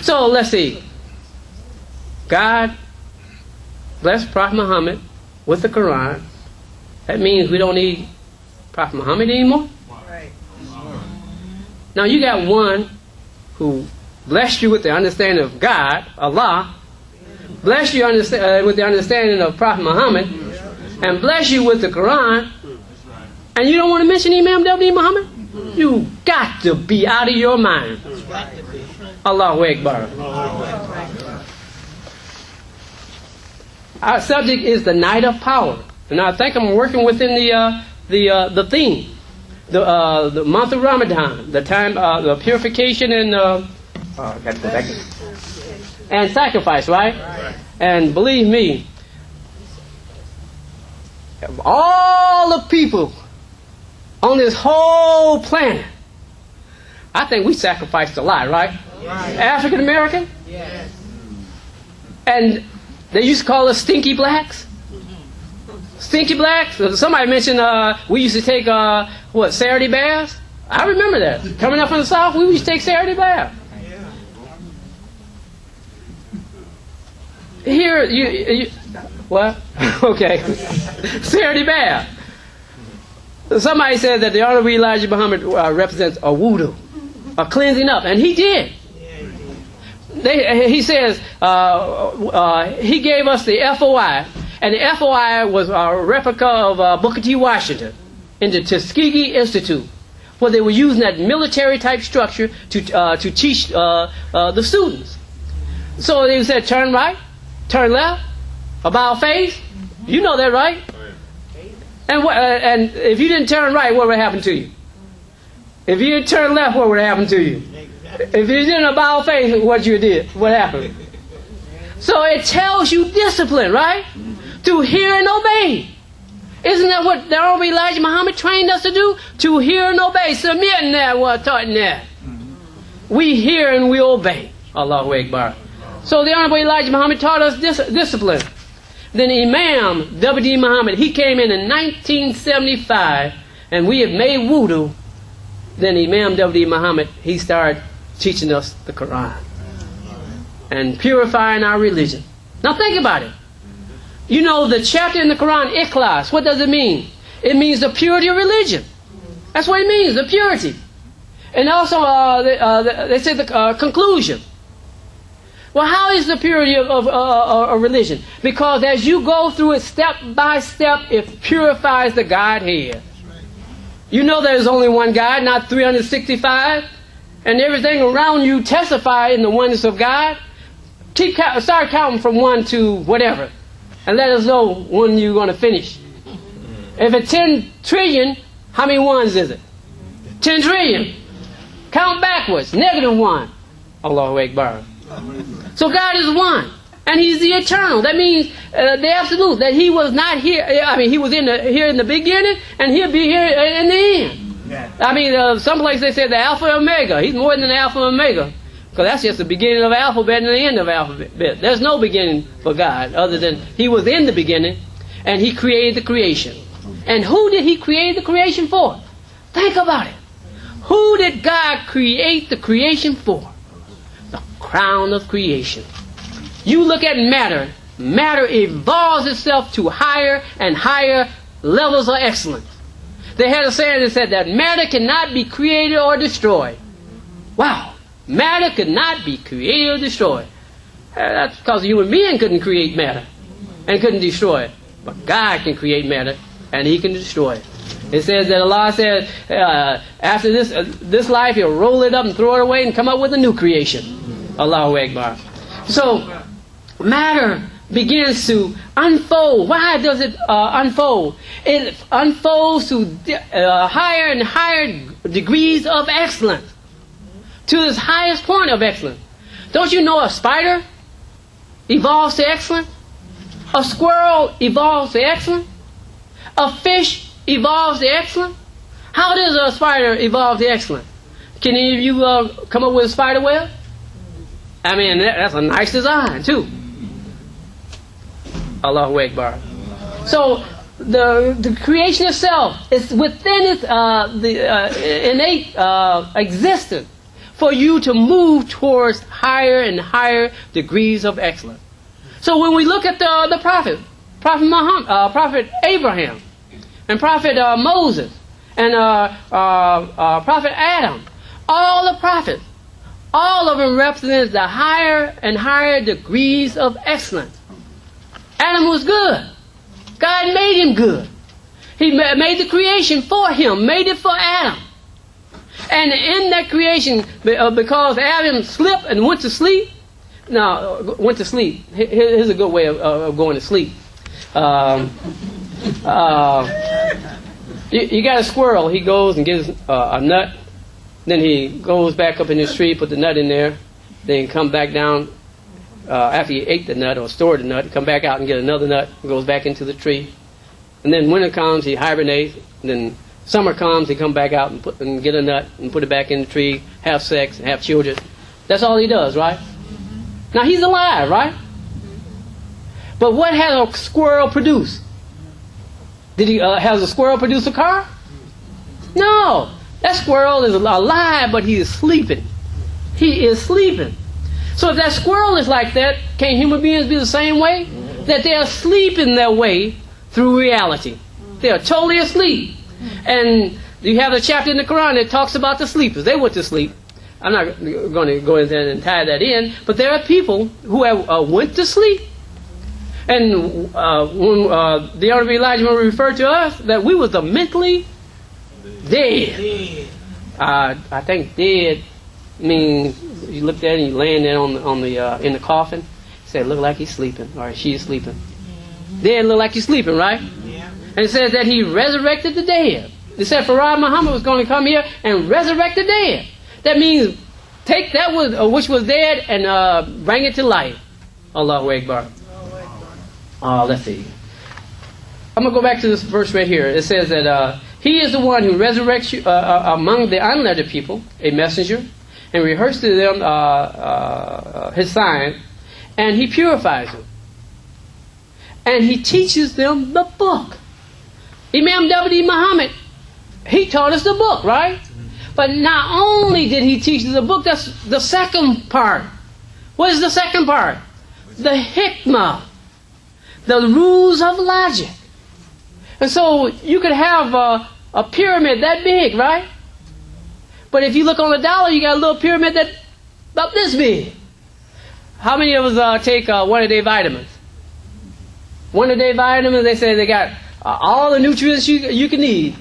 So let's see. God blessed Prophet Muhammad with the Quran. That means we don't need Prophet Muhammad anymore. Right. Now you got one who blessed you with the understanding of God, Allah, blessed you with the understanding of Prophet Muhammad, and bless you with the Quran, and you don't want to mention Imam W. Muhammad? You got to be out of your mind. Allahu Akbar. Our subject is the night of power, and I think I'm working within the theme, the month of Ramadan, the time, the purification and got to go back and sacrifice, right? And believe me, of all the people on this whole planet, I think we sacrificed a lot, right? African American? Yes. And they used to call us stinky blacks. Stinky blacks? Somebody mentioned we used to take, Saturday baths? I remember that. Coming up from the South, we used to take Saturday baths. Here, you what? Okay. Saturday bath. Somebody said that the Honorable Elijah Muhammad represents a wudu, a cleansing up, and he did. He says he gave us the FOI, and the FOI was a replica of Booker T. Washington in the Tuskegee Institute, where they were using that military type structure to teach the students. So they said, turn right, turn left, about face. You know that, right? And if you didn't turn right, what would happen to you? If you didn't turn left, what would happen to you? If you didn't about face, what happened? So it tells you discipline, right? To hear and obey. Isn't that what the Honorable Elijah Muhammad trained us to do? To hear and obey. Submit in that, what taught in that. We hear and we obey. Allahu Akbar. So the Honorable Elijah Muhammad taught us discipline. Then Imam W.D. Muhammad, he came in 1975, and we had made wudu. Then Imam W.D. Muhammad, he started teaching us the Quran and purifying our religion. Now think about it. You know the chapter in the Quran, Ikhlas, what does it mean? It means the purity of religion. That's what it means, the purity. And also they say the conclusion. Well, how is the purity of religion? Because as you go through it step by step, it purifies the Godhead. You know there's only one God, not 365, and everything around you testify in the oneness of God. Start counting from 1 to whatever, and let us know when you're going to finish. If it's 10 trillion, how many ones is it? 10 trillion. Count backwards, -1. Allahu Akbar. So God is one, and He's the eternal. That means the absolute. That He was not here. I mean, He was here in the beginning, and He'll be here in the end. Yeah. I mean, some places they say the Alpha and Omega. He's more than the Alpha and Omega, because that's just the beginning of the alphabet and the end of the alphabet. There's no beginning for God other than He was in the beginning, and He created the creation. And who did He create the creation for? Think about it. Who did God create the creation for? Crown of creation. You look at matter. Matter evolves itself to higher and higher levels of excellence. They had a saying that said that matter cannot be created or destroyed. Wow. Matter could not be created or destroyed. That's because a human being couldn't create matter and couldn't destroy it. But God can create matter and He can destroy it. It says that Allah said after this life He'll roll it up and throw it away and come up with a new creation. Allahu Akbar. So, matter begins to unfold. Why does it unfold? It unfolds to higher and higher degrees of excellence. To its highest point of excellence. Don't you know a spider evolves to excellence? A squirrel evolves to excellence? A fish evolves to excellence? How does a spider evolve to excellence? Can any of you come up with a spider web? I mean, that's a nice design, too. Allahu Akbar. So, the creation itself is within its innate existence for you to move towards higher and higher degrees of excellence. So when we look at the prophets, Prophet Muhammad, Prophet Abraham, and Prophet Moses, and Prophet Adam, all the prophets, all of them represent the higher and higher degrees of excellence. Adam was good. God made him good. He made the creation for him, made it for Adam. And in that creation, because Adam slipped and went to sleep, went to sleep. Here's a good way of going to sleep. You got a squirrel. He goes and gets a nut. Then he goes back up in his tree, put the nut in there. Then come back down after he ate the nut or stored the nut. Come back out and get another nut. Goes back into the tree. And then winter comes, he hibernates. And then summer comes, he come back out and get a nut and put it back in the tree, have sex, and have children. That's all he does, right? Now he's alive, right? But what has a squirrel produce? Has a squirrel produce a car? No. That squirrel is alive, but he is sleeping. He is sleeping. So if that squirrel is like that, can human beings be the same way? That they are sleeping their way through reality. They are totally asleep. And you have a chapter in the Quran that talks about the sleepers. They went to sleep. I'm not going to go into that and tie that in, but there are people who have went to sleep. And when the Honorable Elijah referred to us, that we was the mentally dead. I think dead means you looked at it and you laying there in the coffin. Said, look like he's sleeping or she's sleeping. Dead look like he's sleeping, right? Yeah. And it says that he resurrected the dead. It said Farad Muhammad was going to come here and resurrect the dead. That means take that which was dead and bring it to life. Allahu Akbar. Let's see. I'm going to go back to this verse right here. It says that he is the one who resurrects you among the unlettered people, a messenger, and rehearses to them his sign, and he purifies them. And he teaches them the book. Imam W. Muhammad, he taught us the book, right? But not only did he teach us the book, that's the second part. What is the second part? The hikmah. The rules of logic. And so you could have a pyramid that big, right? But if you look on the dollar, you got a little pyramid that's about this big. How many of us take one-a-day vitamins? One-a-day vitamins, they say they got all the nutrients you can need.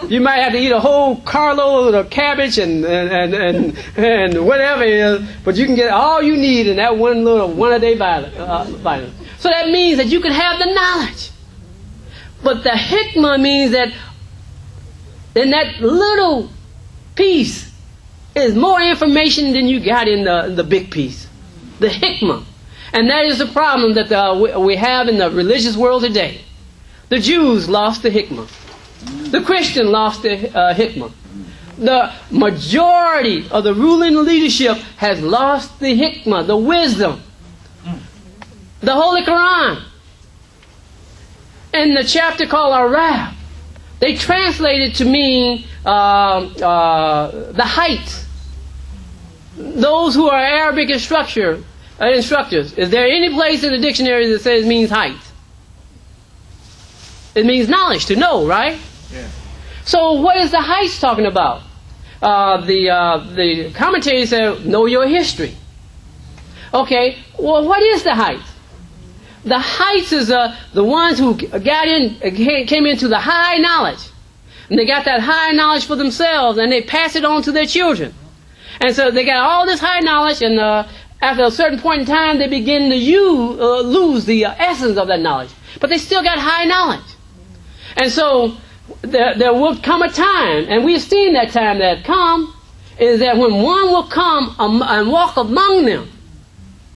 You might have to eat a whole carload of cabbage and whatever it is, but you can get all you need in that one little one-a-day vitamin. So that means that you can have the knowledge. But the hikmah means that in that little piece is more information than you got in the big piece. The hikmah. And that is the problem that we have in the religious world today. The Jews lost the hikmah. The Christian lost the hikmah. The majority of the ruling leadership has lost the hikmah, the wisdom. The Holy Quran. In the chapter called Arab, they translate it to mean the heights. Those who are Arabic instructors. Is there any place in the dictionary that says it means height? It means knowledge, to know, right? Yeah. So what is the heights talking about? The commentators say, know your history. Okay, well, what is the heights? The heights is the ones who came into the high knowledge. And they got that high knowledge for themselves, and they pass it on to their children. And so they got all this high knowledge, and after a certain point in time, they begin to lose the essence of that knowledge. But they still got high knowledge. And so there will come a time, and we've seen that time that come, is that when one will come and walk among them,